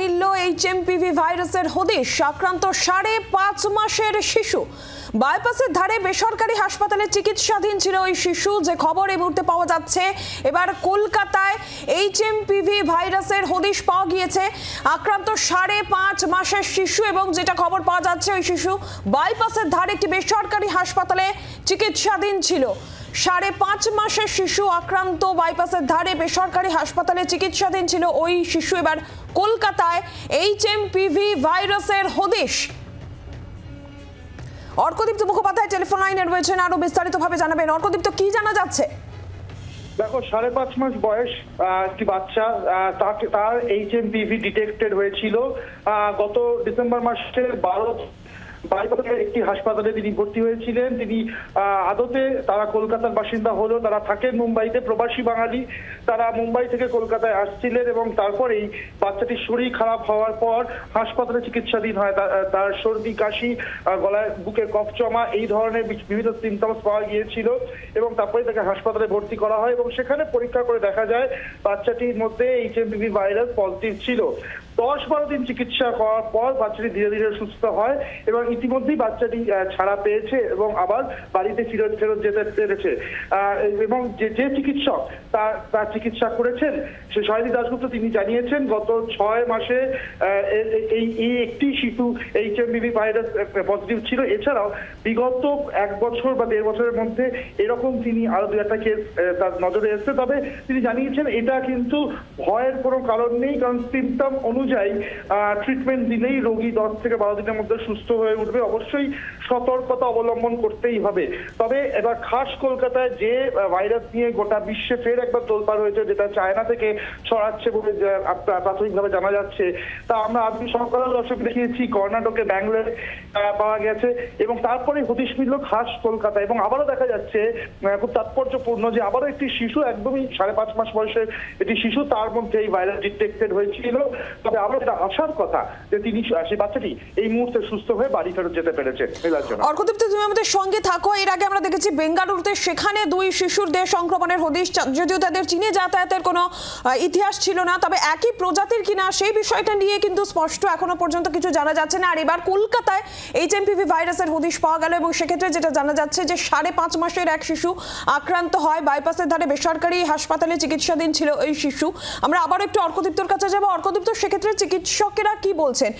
মিলল এইচএমপিভি ভাইরাসের হদিশ। আক্রান্ত 5.5 মাসের শিশু। বাইপাসের ধারে বেসরকারি হাসপাতালে চিকিৎসাধীন ছিল ওই শিশু, যে খবর এই মুহূর্তে পাওয়া যাচ্ছে। এবার কলকাতায় এইচএমপিভি ভাইরাসের হদিশ পাওয়া গিয়েছে। আক্রান্ত 5.5 মাসের শিশু, এবং যেটা খবর পাওয়া যাচ্ছে ওই শিশু বাইপাসের ধারে একটি বেসরকারি হাসপাতালে চিকিৎসাধীন ছিল। 5.5 মাসের শিশু আক্রান্ত, বাইপাসের ধারে বেসরকারি হাসপাতালে চিকিৎসাধীন ছিল ওই শিশু। এবার কলকাতায় এইচএমপিভি ভাইরাসের হদিশ। অর্কদীপ্ত মুখোপাধ্যায় টেলিফোন লাইনে রয়েছেন, আরো বিস্তারিতভাবে জানাবেন। অর্কদীপ্ত, কি জানা যাচ্ছে? দেখো, 5.5 মাস বয়স একটি বাচ্চা, তার এইচএমপিভি ডিটেক্টেড হয়েছিল গত ডিসেম্বর মাসের 12 বাইপাসের একটি হাসপাতালে তিনি ভর্তি হয়েছিলেন। তিনি আদতে তারা কলকাতার বাসিন্দা হলো, তারা থাকেন মুম্বাইতে, প্রবাসী বাঙালি। তারা মুম্বাই থেকে কলকাতায় আসছিলেন এবং তারপরেই বাচ্চাটির শরীর খারাপ হওয়ার পর হাসপাতালে চিকিৎসাধীন হয়। তার সর্দি, কাশি, গলায় বুকে কফ জমা, এই ধরনের বিভিন্ন সিমটমস পাওয়া গিয়েছিল এবং তারপরে তাকে হাসপাতালে ভর্তি করা হয় এবং সেখানে পরীক্ষা করে দেখা যায় বাচ্চাটির মধ্যে এইচএমপিভি ভাইরাস পজিটিভ ছিল। 10-12 দিন চিকিৎসা করার পর বাচ্চাটি ধীরে ধীরে সুস্থ হয় এবং ইতিমধ্যেই বাচ্চাটি ছাড়া পেয়েছে এবং আবার বাড়িতে ফেরত যেতে পেরেছে। এবং যে চিকিৎসক তার চিকিৎসা করেছেন, সে শৈলী দাশগুপ্ত, তিনি জানিয়েছেন গত 6 মাসে এই একটি শিশু এইচএমপিভি ভাইরাস পজিটিভ ছিল। এছাড়াও বিগত 1 বছর বা 1.5 বছরের মধ্যে এরকম তিনি আরো 2-1টা কেস তার নজরে এসেছে। তবে তিনি জানিয়েছেন এটা কিন্তু ভয়ের কোনো কারণ নেই, কারণ সিমটম অনুযায়ী ট্রিটমেন্ট দিলেই রোগী 10 থেকে 12 দিনের মধ্যে সুস্থ হয়ে উঠবে। অবশ্যই সতর্কতা অবলম্বন করতেই হবে। তবে এবার খাস কলকাতায় যে ভাইরাস নিয়ে গোটা বিশ্বে ফের একবার তোলপাড় হয়েছে, যেটা চায়না থেকে ছড়াচ্ছে বলে প্রাথমিকভাবে জানা যাচ্ছে, তা আমরা আজকে সকালে দর্শক দেখিয়েছি কর্ণাটকে, ব্যাঙ্গালোরে পাওয়া গেছে এবং তারপরে হদিশ মিলল খাস কলকাতা। এবং আবারও দেখা যাচ্ছে খুব তাৎপর্যপূর্ণ যে আবারও একটি শিশু, একদমই 5.5 মাস বয়সের একটি শিশু, তার মধ্যে এই ভাইরাস ডিটেক্টেড হয়েছিল। তবে আবার এটা আসার কথা যে তিনি, সেই বাচ্চাটি এই মুহূর্তে সুস্থ হয়ে বাড়ি ফেরত যেতে পেরেছে। অর্কদীপ্ত, তুমি আমাদের সঙ্গে থাকো। এর আগে আমরা দেখেছি বেঙ্গালুরুতে, সেখানে 2 শিশুর দেহ সংক্রমণের হদিশ, যদিও তাদের চীনে যাতায়াতের কোনো ইতিহাস ছিল না, তবে একই প্রজাতির কিনা সেই বিষয়টা নিয়ে কিন্তু স্পষ্ট এখনো পর্যন্ত কিছু জানা যাচ্ছে না। আর এবার কলকাতায় এইচএমপিভি ভাইরাসের হদিশ পাওয়া গেল এবং সেক্ষেত্রে যেটা জানা যাচ্ছে যে 5.5 মাসের এক শিশু আক্রান্ত হয়। বাইপাসের ধারে বেসরকারি হাসপাতালে চিকিৎসাধীন ছিল ওই শিশু। আমরা আবার একটু অর্কদীপ্তর কাছে যাবো। অর্কদীপ্ত, সেক্ষেত্রে চিকিৎসকেরা কি বলছেন,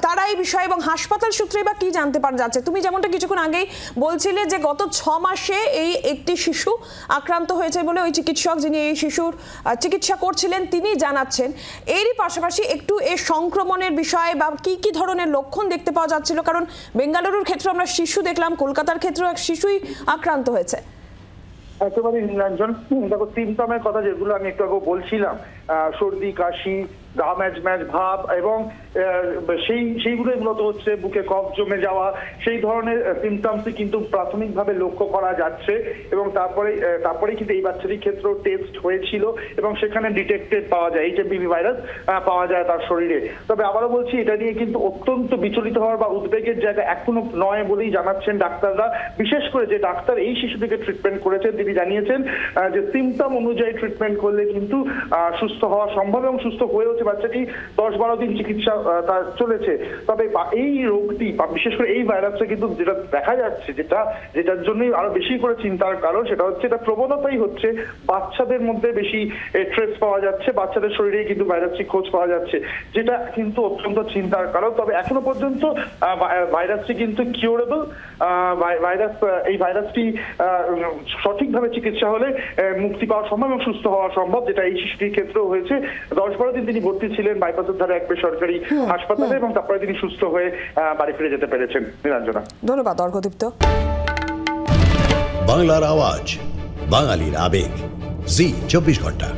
তারা এই বিষয়ে এবং হাসপাতাল সূত্রে বা কি জানতে পারা যাচ্ছে? তুমি যেমনটা কিছুক্ষণ আগেই বলছিলে যে গত 6 মাসে এই একটি শিশু আক্রান্ত হয়েছে বলে ওই চিকিৎসক, যিনি এই শিশুর চিকিৎসা করছিলেন, তিনি জানাচ্ছেন। এরই পাশাপাশি একটু এই সংক্রমণের বিষয়ে বা কি কি ধরনের লক্ষণ দেখতে পাওয়া যাচ্ছিল, কারণ বেঙ্গালুরুর ক্ষেত্রে আমরা শিশু দেখলাম, কলকাতার ক্ষেত্রেও এক শিশুই আক্রান্ত হয়েছে। একেবারে নিরঞ্জন, দেখো সিমটমের কথা যেগুলো আমি একটু আগে বলছিলাম, সর্দি, কাশি, গা ম্যাজ ভাব এবং সেইগুলোই মূলত হচ্ছে বুকে কফ জমে যাওয়া, সেই ধরনের সিমটমসই কিন্তু প্রাথমিকভাবে লক্ষ্য করা যাচ্ছে। এবং তারপরে কিন্তু এই বাচ্চাটির ক্ষেত্রেও টেস্ট হয়েছিল এবং সেখানে ডিটেক্টেড পাওয়া যায়, এইচএমপিভি ভাইরাস পাওয়া যায় তার শরীরে। তবে আবারও বলছি, এটা নিয়ে কিন্তু অত্যন্ত বিচলিত হওয়ার বা উদ্বেগের জায়গা এখনো নয় বলেই জানাচ্ছেন ডাক্তাররা। বিশেষ করে যে ডাক্তার এই শিশুটিকে ট্রিটমেন্ট করেছেন, তিনি জানিয়েছেন যে সিমটম অনুযায়ী ট্রিটমেন্ট করলে কিন্তু সুস্থ হওয়া সম্ভব এবং সুস্থ হয়েছে বাচ্চাটি। 10-12 দিন চিকিৎসা তার চলেছে। তবে এই রোগটি, বিশেষ করে এই ভাইরাসটা কিন্তু যেটা দেখা যাচ্ছে, যেটার জন্যই আরো বেশি করে চিন্তার কারণ, সেটা হচ্ছে এটা প্রবণতাই হচ্ছে বাচ্চাদের মধ্যে বেশি ট্রেস পাওয়া যাচ্ছে, বাচ্চাদের শরীরেই কিন্তু ভাইরাসটি খোঁজ পাওয়া যাচ্ছে, যেটা কিন্তু অত্যন্ত চিন্তার কারণ। তবে এখনো পর্যন্ত ভাইরাসটি কিন্তু কিউরেবল। এই ভাইরাসটি সঠিকভাবে চিকিৎসা হলে মুক্তি পাওয়া সম্ভব এবং সুস্থ হওয়া সম্ভব, যেটা এই শিশুটির ক্ষেত্রেও হয়েছে। 10-12 দিন তিনি ভর্তি ছিলেন বাইপাসের ধারে এক বেসরকারি হাসপাতালে এবং তারপরে তিনি সুস্থ হয়ে বাড়ি ফিরে যেতে পেরেছেন। নিরঞ্জনা, ধন্যবাদ অর্কদীপ্ত। বাংলার আওয়াজ, বাঙালির আবেগ, জি 24 ঘন্টা।